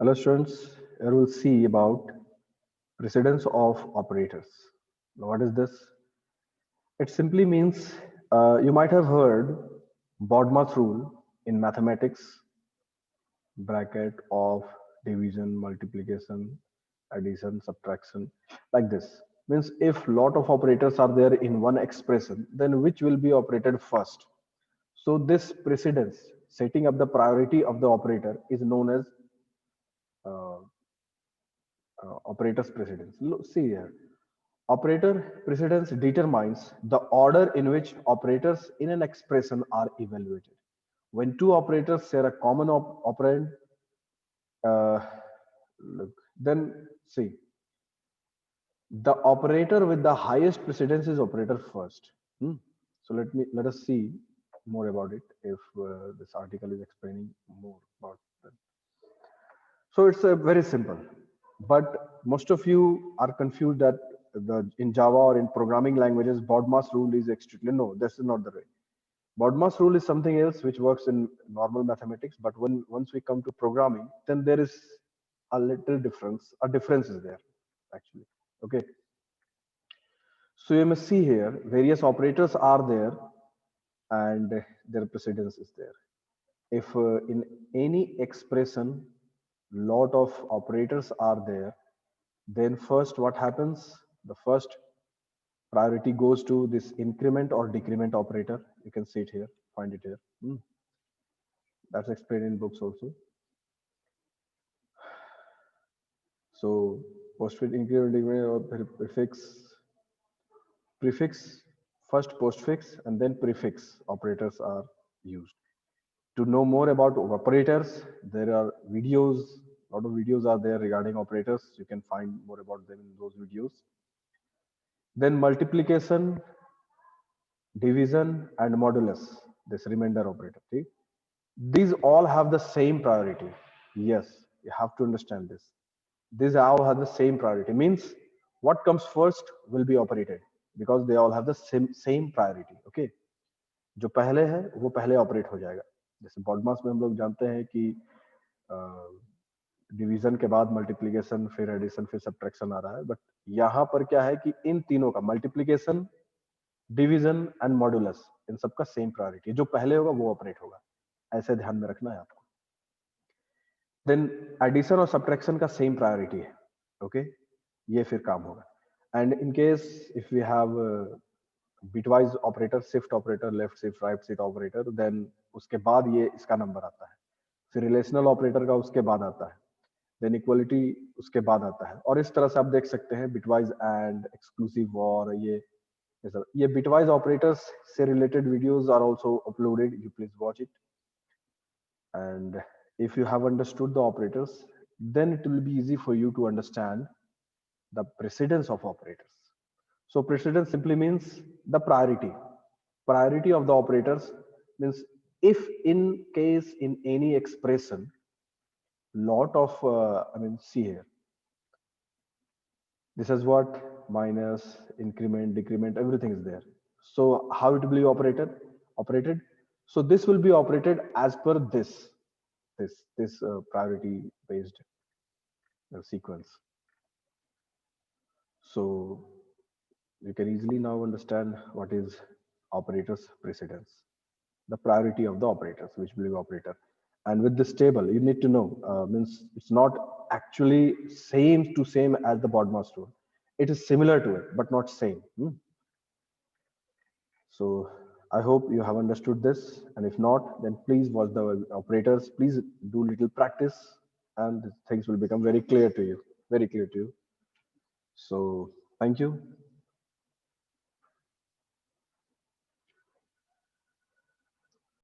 Hello students, here we'll see about precedence of operators. Now, what is this? It simply means you might have heard Bodmer's rule in mathematics, bracket of division, multiplication, addition, subtraction, like this. Means if lot of operators are there in one expression, then which will be operated first? So this precedence, setting up the priority of the operator is known as uh, operator's precedence. Look, see here. Operator precedence determines the order in which operators in an expression are evaluated. When two operators share a common operand, uh, look, then see, the operator with the highest precedence is operator first. Hmm. So let us see more about it if this article is explaining more about that. So it's very simple, but most of you are confused that in Java or in programming languages, BODMAS rule is strictly no. This is not the way. BODMAS rule is something else which works in normal mathematics, but when once we come to programming, then there is a little difference. A difference is there actually. Okay. So you must see here various operators are there and their precedence is there. If in any expression lot of operators are there, then first what happens? The first priority goes to this increment or decrement operator. You can see it here, find it here. That's explained in books also. So postfix, increment, decrement, or prefix, first postfix, and then prefix operators are used. To know more about operators, there are videos, a lot of videos are there regarding operators. You can find more about them in those videos. Then multiplication, division, and modulus, this remainder operator. See? These all have the same priority. Yes, you have to understand this. These all have the same priority. Means what comes first will be operated because they all have the same priority. Okay. जो पहले है वो पहले operate हो जाएगा. जैसे BODMAS में हम लोग जानते हैं कि डिवीजन के बाद मल्टीप्लिकेशन फिर एडिशन फिर सब्ट्रैक्शन आ रहा है, बट यहाँ पर क्या है कि इन तीनों का मल्टीप्लिकेशन, डिवीजन एंड मॉडुलस, इन सबका सेम प्रायोरिटी. जो पहले होगा वो ऑपरेट होगा, ऐसे ध्यान में रखना है आपको. देन एडिशन और सब्ट्रैक्शन का सेम प्रायोरिटी है. ओके, ये फिर काम होगा. And in case if we have bitwise operator, shift operator, left shift, right shift operator, then उसके बाद ये इसका नंबर आता है. फिर रिलेशनल ऑपरेटर का उसके बाद आता है. देन इक्वलिटी उसके बाद आता है. और इस तरह से आप देख सकते हैं बिटवाइज एंड एक्सक्लूसिव और ये बिटवाइज ऑपरेटर्स से related videos are also uploaded. You please watch it. And if you have understood the operators, then it will be easy for you to understand the precedence of operators. So precedence simply means the priority. Priority of the operators means if in case in any expression, lot of, see here, this is what minus, increment, decrement, everything is there. So how it will be operated? So this will be operated as per this priority based sequence. So you can easily now understand what is operators precedence, the priority of the operators, which will be operator. And with this table, you need to know, means it's not actually same to same as the BODMAS rule. It is similar to it, but not same. So I hope you have understood this. And if not, then please watch the operators. Please do little practice and things will become very clear to you, very clear to you. So thank you.